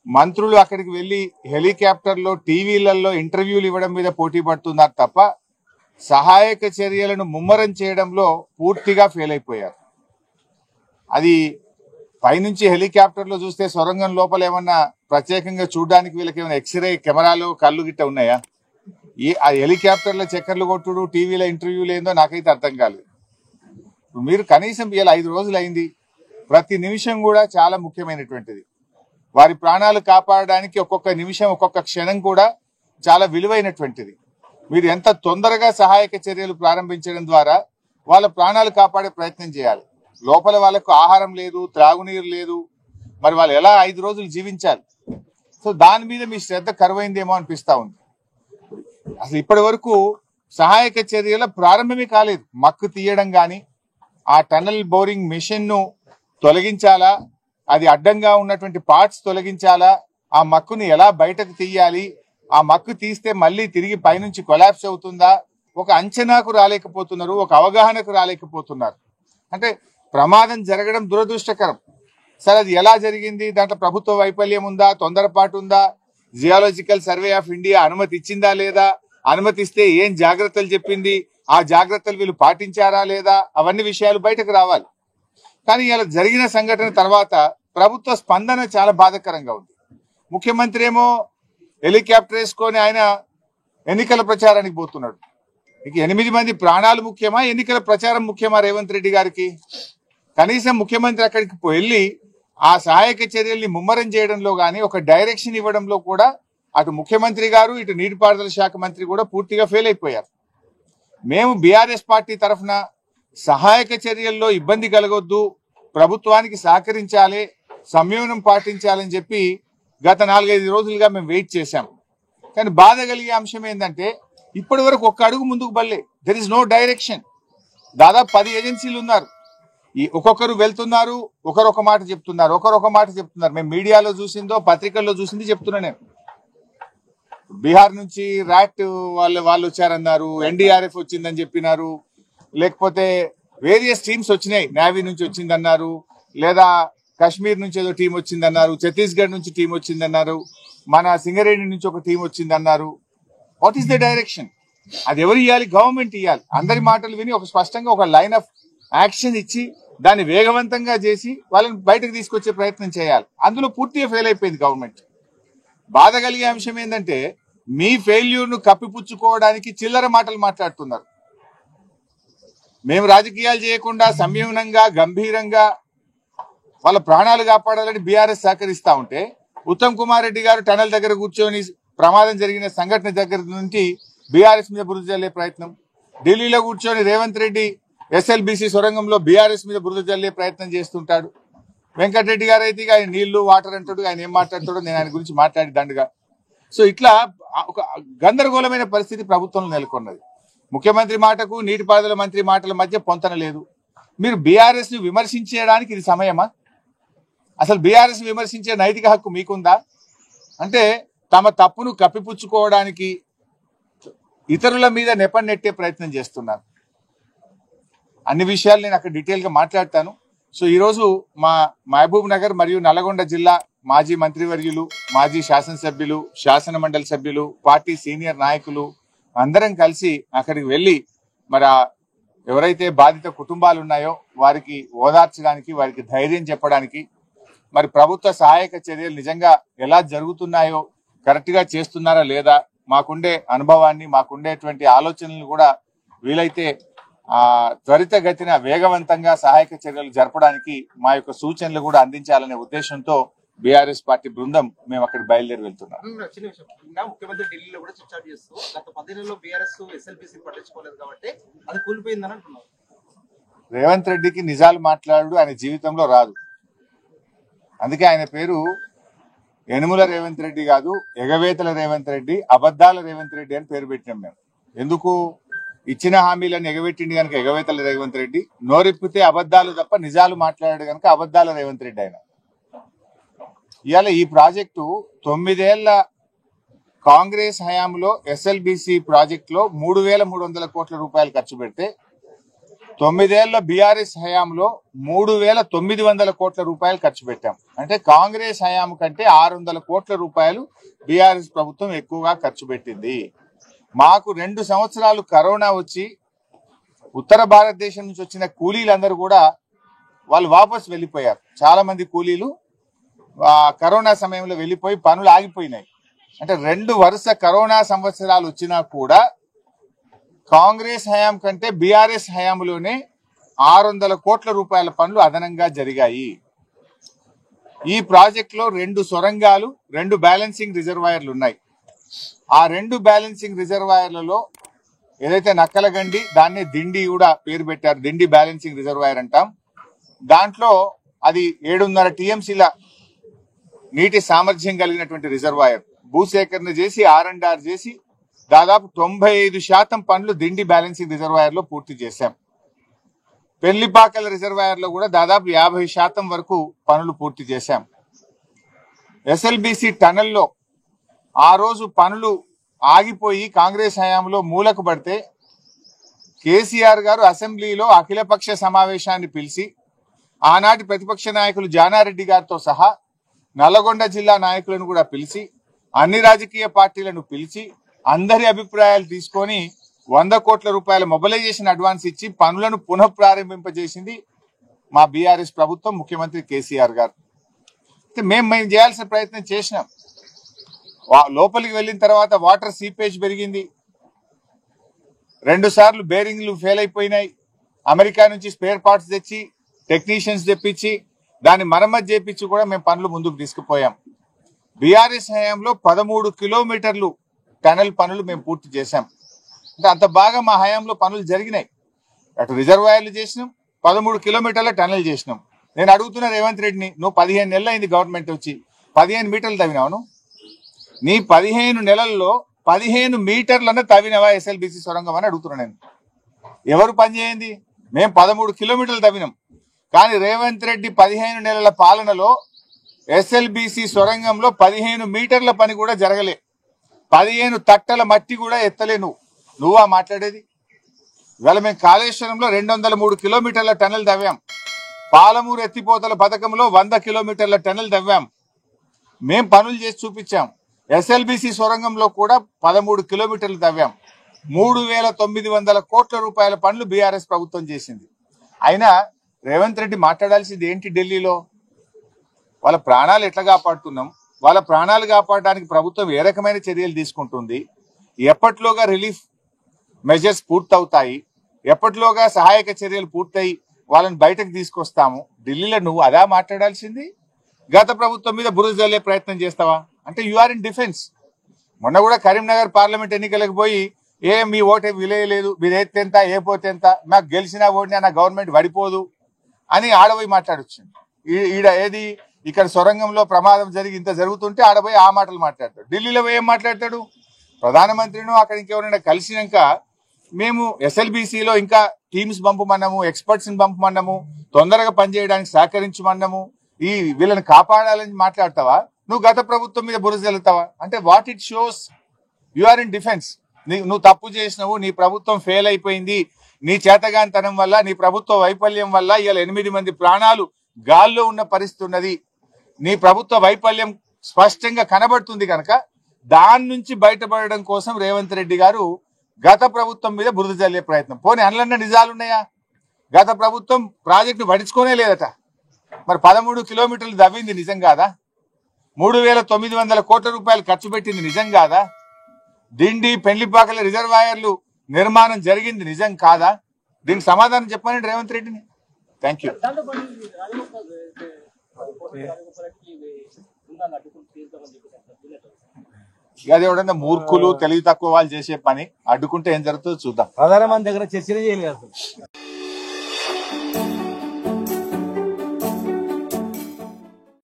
మంత్రులు అక్కడికి వెళ్లి హెలికాప్టర్లో టీవీలలో ఇంటర్వ్యూలు ఇవ్వడం మీద పోటీ పడుతున్నారు తప్ప సహాయక చర్యలను ముమ్మరం చేయడంలో పూర్తిగా ఫెయిల్ అయిపోయారు. అది పైనుంచి హెలికాప్టర్లో చూస్తే సొరంగం లోపల ఏమన్నా ప్రత్యేకంగా చూడడానికి వీళ్ళకి ఏమైనా ఎక్స్రే కెమెరాలు కళ్ళు గిట్ట ఉన్నాయా? ఆ హెలికాప్టర్లో చక్కర్లు కొట్టుడు టీవీలో ఇంటర్వ్యూలు ఏందో నాకైతే అర్థం కాలేదు. మీరు కనీసం ఇలా 5 రోజులు అయింది. ప్రతి నిమిషం కూడా చాలా ముఖ్యమైనటువంటిది. వారి ప్రాణాలు కాపాడడానికి ఒక్కొక్క నిమిషం ఒక్కొక్క క్షణం కూడా చాలా విలువైనటువంటిది. మీరు ఎంత తొందరగా సహాయక చర్యలు ప్రారంభించడం ద్వారా వాళ్ళ ప్రాణాలు కాపాడే ప్రయత్నం చేయాలి. లోపల వాళ్ళకు ఆహారం లేదు, త్రాగునీరు లేదు, మరి వాళ్ళు ఎలా 5 రోజులు జీవించాలి? సో దాని మీద మీ శ్రద్ధ కరువైందేమో అనిపిస్తా ఉంది. అసలు ఇప్పటి వరకు సహాయక చర్యల ప్రారంభమే కాలేదు. మక్కు తీయడం గాని, ఆ టన్నల్ బోరింగ్ మిషన్ ను తొలగించాలా, అది అడ్డంగా ఉన్నటువంటి పార్ట్స్ తొలగించాలా, ఆ మక్కుని ఎలా బయటకు తీయాలి, ఆ మక్కు తీస్తే మళ్ళీ తిరిగి పైనుంచి కొలాప్స్ అవుతుందా, ఒక అంచనాకు రాలేకపోతున్నారు, ఒక అవగాహనకు రాలేకపోతున్నారు. అంటే ప్రమాదం జరగడం దురదృష్టకరం. సరే అది ఎలా జరిగింది, దాంట్లో ప్రభుత్వ వైఫల్యం ఉందా, తొందరపాటు ఉందా, జియాలజికల్ సర్వే ఆఫ్ ఇండియా అనుమతి ఇచ్చిందా లేదా, అనుమతిస్తే ఏం జాగ్రత్తలు చెప్పింది, ఆ జాగ్రత్తలు వీళ్ళు పాటించారా లేదా, అవన్నీ విషయాలు బయటకు రావాలి. కానీ ఇలా జరిగిన సంఘటన తర్వాత ప్రభుత్వ స్పందన చాలా బాధాకరంగా ఉంది. ముఖ్యమంత్రి ఏమో హెలికాప్టర్ వేసుకొని ఆయన ఎన్నికల ప్రచారానికి పోతున్నాడు. ఇక 8 మంది ప్రాణాలు ముఖ్యమా, ఎన్నికల ప్రచారం ముఖ్యమా రేవంత్ రెడ్డి గారికి? కనీసం ముఖ్యమంత్రి అక్కడికి వెళ్ళి ఆ సహాయక చర్యల్ని ముమ్మరం చేయడంలో గాని, ఒక డైరెక్షన్ ఇవ్వడంలో కూడా అటు ముఖ్యమంత్రి గారు, ఇటు నీటిపారుదల శాఖ మంత్రి కూడా పూర్తిగా ఫెయిల్ అయిపోయారు. మేము బీఆర్ఎస్ పార్టీ తరఫున సహాయక చర్యల్లో ఇబ్బంది కలగొద్దు, ప్రభుత్వానికి సహకరించాలి, సంయమనం పాటించాలని చెప్పి గత 4-5 రోజులుగా మేము వెయిట్ చేశాం. కానీ బాధ కలిగే అంశం ఏంటంటే ఇప్పటి వరకు ఒక్క అడుగు ముందుకు బల్లే. There is no direction. దాదాపు 10 ఏజెన్సీలు ఉన్నారు. ఈ ఒక్కొక్కరు వెళ్తున్నారు, ఒకరొక మాట చెప్తున్నారు, ఒకరొక మాట చెప్తున్నారు. మేము మీడియాలో చూసిందో పత్రికల్లో చూసింది చెప్తున్నా. నేను బీహార్ నుంచి ర్యాట్ వాళ్ళు వచ్చారన్నారు, ఎన్డీఆర్ఎఫ్ వచ్చిందని చెప్పినారు, లేకపోతే వేరియస్ టీమ్స్ వచ్చినాయి, నేవీ నుంచి వచ్చిందన్నారు, లేదా కాశ్మీర్ నుంచి ఏదో టీం వచ్చిందన్నారు, ఛత్తీస్గఢ్ నుంచి టీం వచ్చిందన్నారు, మన సింగరేణి నుంచి ఒక టీం వచ్చిందన్నారు. What is the direction? అది ఎవరు ఇవ్వాలి? గవర్నమెంట్ ఇవ్వాలి. అందరి మాటలు విని ఒక స్పష్టంగా ఒక లైన్ ఆఫ్ యాక్షన్ ఇచ్చి దాన్ని వేగవంతంగా చేసి వాళ్ళని బయటకు తీసుకొచ్చే ప్రయత్నం చేయాలి. అందులో పూర్తిగా ఫెయిల్ అయిపోయింది గవర్నమెంట్. బాధ కలిగే అంశం ఏంటంటే మీ ఫెయిల్యూర్ ను కప్పిపుచ్చుకోవడానికి చిల్లర మాటలు మాట్లాడుతున్నారు. మేము రాజకీయాలు చేయకుండా సంయమనంగా గంభీరంగా వాళ్ళ ప్రాణాలు కాపాడాలని బీఆర్ఎస్ సహకరిస్తా ఉంటే, ఉత్తమ్ కుమార్ రెడ్డి గారు టనల్ దగ్గర కూర్చొని ప్రమాదం జరిగిన సంఘటన దగ్గర నుంచి బీఆర్ఎస్ మీద బురద జల్లే ప్రయత్నం, ఢిల్లీలో కూర్చొని రేవంత్ రెడ్డి ఎస్ఎల్బీసీ సొరంగంలో బీఆర్ఎస్ మీద బురద జల్లే ప్రయత్నం చేస్తుంటాడు. వెంకటరెడ్డి గారు అయితే ఆయన నీళ్లు వాటర్ అంటాడు, ఆయన ఏం మాట్లాడతాడో నేను ఆయన గురించి మాట్లాడి దండగా. సో ఇట్లా ఒక గందరగోళమైన పరిస్థితి ప్రభుత్వంలో నెలకొన్నది. ముఖ్యమంత్రి మాటకు నీటిపారుదల మంత్రి మాటల మధ్య పొంతన లేదు. మీరు బీఆర్ఎస్ ని విమర్శించడానికి ఇది సమయమా? అసలు బీఆర్ఎస్ ని విమర్శించే నైతిక హక్కు మీకుందా? అంటే తమ తప్పును కప్పిపుచ్చుకోవడానికి ఇతరుల మీద నెపం నెట్టే ప్రయత్నం చేస్తున్నారు. అన్ని విషయాలు నేను అక్కడ డీటెయిల్ గా మాట్లాడతాను. సో ఈరోజు మా మహబూబ్ నగర్ మరియు నల్గొండ జిల్లా మాజీ మంత్రివర్యులు, మాజీ శాసనసభ్యులు, శాసన మండలి సభ్యులు, పార్టీ సీనియర్ నాయకులు అందరం కలిసి అక్కడికి వెళ్లి మరి ఎవరైతే బాధిత కుటుంబాలు ఉన్నాయో వారికి ఓదార్చడానికి, వారికి ధైర్యం చెప్పడానికి, మరి ప్రభుత్వ సహాయక చర్యలు నిజంగా ఎలా జరుగుతున్నాయో, కరెక్ట్ గా చేస్తున్నారా లేదా, మాకుండే అనుభవాన్ని, మాకుండేటువంటి ఆలోచనలను కూడా వీలైతే త్వరితగతిన వేగవంతంగా సహాయక చర్యలు జరపడానికి మా యొక్క సూచనలు కూడా అందించాలనే ఉద్దేశంతో బీఆర్ఎస్ పార్టీ బృందం మేము అక్కడ బయలుదేరి వెళ్తున్నాం. ముఖ్యమంత్రి ఢిల్లీలో కూడా చర్చ చేస్తూ గత 10 నెలల్లో బీఆర్ఎస్ ఎస్ఎల్బీసీ పట్టించుకోలేదు కాబట్టి అది కూలిపోయిందని అంటున్నారు. రేవంత్ రెడ్డికి నిజాలు మాట్లాడు ఆయన జీవితంలో రాదు. అందుకే ఆయన పేరు యనుమల రేవంత్ రెడ్డి కాదు, ఎగవేతల రేవంత్ రెడ్డి, అబద్దాల రేవంత్ రెడ్డి అని పేరు పెట్టినాం మేము. ఎందుకు? ఇచ్చిన హామీలను ఎగబెట్టింది కనుక ఎగవేతల రేవంత్ రెడ్డి, నోరెప్పితే అబద్దాలు తప్ప నిజాలు మాట్లాడాడు కనుక అబద్దాల రేవంత్ రెడ్డి ఆయన. ఇవాళ ఈ ప్రాజెక్టు 9 ఏళ్ల కాంగ్రెస్ హయాంలో ఎస్ఎల్బీసీ ప్రాజెక్టులో 3,300 కోట్ల రూపాయలు ఖర్చు పెడితే 9 ఏళ్ల బీఆర్ఎస్ హయాంలో 3,900 కోట్ల రూపాయలు ఖర్చు పెట్టాం. అంటే కాంగ్రెస్ హయాం కంటే 600 కోట్ల రూపాయలు బీఆర్ఎస్ ప్రభుత్వం ఎక్కువగా ఖర్చు పెట్టింది. మాకు 2 సంవత్సరాలు కరోనా వచ్చి ఉత్తర భారతదేశం నుంచి వచ్చిన కూలీలందరూ కూడా వాళ్ళు వాపస్ వెళ్లిపోయారు. చాలా మంది కూలీలు కరోనా సమయంలో వెళ్లిపోయి పనులు ఆగిపోయినాయి. అంటే 2 వరుస కరోనా సంవత్సరాలు వచ్చినా కూడా కాంగ్రెస్ హయాం కంటే బీఆర్ఎస్ హయాంలోనే 600 కోట్ల రూపాయల పనులు అదనంగా జరిగాయి. ఈ ప్రాజెక్టులో 2 సొరంగాలు, 2 బ్యాలెన్సింగ్ రిజర్వాయర్లు ఉన్నాయి. ఆ 2 బ్యాలెన్సింగ్ రిజర్వాయర్లలో ఏదైతే నక్కలగండి, దాన్ని దిండి కూడా పేరు పెట్టారు, దిండి బ్యాలెన్సింగ్ రిజర్వాయర్ అంటాం. దాంట్లో అది 7.5 టీఎంసీల నీటి సామర్థ్యం కలిగినటువంటి రిజర్వాయర్. భూసేకరణ చేసి R&R చేసి దాదాపు 95% పనులు దిండి బ్యాలెన్సింగ్ రిజర్వాయర్ లో పూర్తి చేశాం. పెళ్లిపాకల రిజర్వాయర్ లో కూడా దాదాపు 50% వరకు పనులు పూర్తి చేశాం. ఎస్ఎల్బిసి టనల్లో ఆ రోజు పనులు ఆగిపోయి కాంగ్రెస్ హయాంలో మూలకు పడితే కేసీఆర్ గారు అసెంబ్లీలో అఖిలపక్ష సమావేశాన్ని పిలిచి ఆనాటి ప్రతిపక్ష నాయకులు జానారెడ్డి గారితో సహా నల్లగొండ జిల్లా నాయకులను కూడా పిలిచి అన్ని రాజకీయ పార్టీలను పిలిచి అందరి అభిప్రాయాలు తీసుకొని 100 కోట్ల రూపాయల మొబిలైజేషన్ అడ్వాన్స్ ఇచ్చి పనులను పునః ప్రారంభింపజేసింది మా బీఆర్ఎస్ ప్రభుత్వం, ముఖ్యమంత్రి కేసీఆర్ గారు. మేము చేయాల్సిన ప్రయత్నం చేసినాం. లోపలికి వెళ్ళిన తర్వాత వాటర్ సీపేజ్ పెరిగింది, 2 సార్లు బేరింగ్లు ఫెయిల్ అయిపోయినాయి. అమెరికా నుంచి స్పేర్ పార్ట్స్ తెచ్చి టెక్నీషియన్స్ తెప్పించి దాన్ని మరమ్మతు చేపించి కూడా మేము పనులు ముందుకు తీసుకుపోయాం. బీఆర్ఎస్ హయాంలో 13 కిలోమీటర్లు టనల్ పనులు మేము పూర్తి చేశాం. అంటే అంత బాగా మా హయాంలో పనులు జరిగినాయి. అటు రిజర్వాయర్లు చేసినాం, 13 కిలోమీటర్ల టనల్ చేసినాం. నేను అడుగుతున్నా రేవంత్ రెడ్డిని, నువ్వు 15 నెలలు అయింది గవర్నమెంట్ వచ్చి, 15 మీటర్లు తవ్వినావు? నీ 15 నెలల్లో 15 మీటర్లన్నా తవ్వినవా ఎస్ఎల్బిసి సొరంగం అని అడుగుతున్నా నేను. ఎవరు పని చేయండి? మేము 13 కిలోమీటర్లు తవ్వినాం. కానీ రేవంత్ రెడ్డి 15 నెలల పాలనలో ఎస్ఎల్బిసి సొరంగంలో 15 మీటర్ల పని కూడా జరగలే. 15 తట్టల మట్టి కూడా ఎత్తలే. నువ్వా మాట్లాడేది? ఇవాళ మేము కాళేశ్వరంలో 203 కిలోమీటర్ల టనల్ తవ్వాం. పాలమూరు ఎత్తిపోతల పథకంలో 100 కిలోమీటర్ల టనల్ తవ్వాం. మేం పనులు చేసి చూపించాం. ఎస్ఎల్బిసి సొరంగంలో కూడా 13 కిలోమీటర్లు తవ్వాం. 3,900 కోట్ల రూపాయల పనులు బీఆర్ఎస్ ప్రభుత్వం చేసింది. అయినా రేవంత్ రెడ్డి మాట్లాడాల్సింది ఏంటి? ఢిల్లీలో వాళ్ళ ప్రాణాలు ఎట్లా కాపాడుతున్నాం, వాళ్ళ ప్రాణాలు కాపాడడానికి ప్రభుత్వం ఏ రకమైన చర్యలు తీసుకుంటుంది, ఎప్పటిలోగా రిలీఫ్ మెజర్స్ పూర్తవుతాయి, ఎప్పటిలోగా సహాయక చర్యలు పూర్తయి వాళ్ళని బయటకు తీసుకొస్తాము. ఢిల్లీలో నువ్వు అదా మాట్లాడాల్సింది? గత ప్రభుత్వం మీద బురద జల్లే ప్రయత్నం చేస్తావా? అంటే యు ఆర్ ఇన్ డిఫెన్స్. మొన్న కూడా కరీంనగర్ పార్లమెంట్ ఎన్నికలకు పోయి మీ ఓటే విలేయలేదు, మీరు ఎత్తెంత ఏ పోతే ఎంత, మాకు గెలిచినా ఓడినా నా గవర్నమెంట్ పడిపోదు అని ఆడపోయి మాట్లాడొచ్చింది. ఈడ ఏది ఇక్కడ సొరంగంలో ప్రమాదం జరిగి ఇంత జరుగుతుంటే ఆడపోయి ఆ మాటలు మాట్లాడతాడు. ఢిల్లీలో ఏం మాట్లాడతాడు? ప్రధానమంత్రిను అక్కడ ఇంకెవరైనా కలిసినాక మేము ఎస్ఎల్బిసిలో ఇంకా టీమ్స్ పంపమన్నాము, ఎక్స్పర్ట్స్ ని పంపమన్నాము, తొందరగా పనిచేయడానికి సహకరించమన్నాము, ఈ వీళ్ళని కాపాడాలని మాట్లాడతావా? నువ్వు గత ప్రభుత్వం మీద బురద జల్లుతావా? అంటే what it shows? You are in defence. నువ్వు తప్పు చేసినావు, నీ ప్రభుత్వం ఫెయిల్ అయిపోయింది, నీ చేతగానితనం వల్ల, నీ ప్రభుత్వ వైఫల్యం వల్ల ఇవాళ 8 మంది ప్రాణాలు గాల్లో ఉన్న పరిస్థితి ఉన్నది. నీ ప్రభుత్వ వైఫల్యం స్పష్టంగా కనబడుతుంది కనుక దాని నుంచి బయటపడడం కోసం రేవంత్ రెడ్డి గారు గత ప్రభుత్వం మీద బురద జల్లే ప్రయత్నం. పోనీ అందులో నిజాలున్నాయా? గత ప్రభుత్వం ప్రాజెక్టు పడించుకోనే లేదట. మరి 13 కిలోమీటర్లు దవ్వింది నిజం కాదా? 3,900 కోట్ల రూపాయలు ఖర్చు పెట్టింది నిజం కాదా? దిండి పెళ్లిపాకల రిజర్వాయర్లు నిర్మాణం జరిగింది నిజం కాదా? దీనికి సమాధానం చెప్పండి రేవంత్ రెడ్డిని. Thank you. అది ఎవడన్నా మూర్ఖులు తెలివి తక్కువ వాళ్ళు చేసే పని. అడ్డుకుంటే ఏం జరుగుతుందో చూద్దాం. ప్రధానమంత్రి దగ్గర చర్చనే చేయలేదు.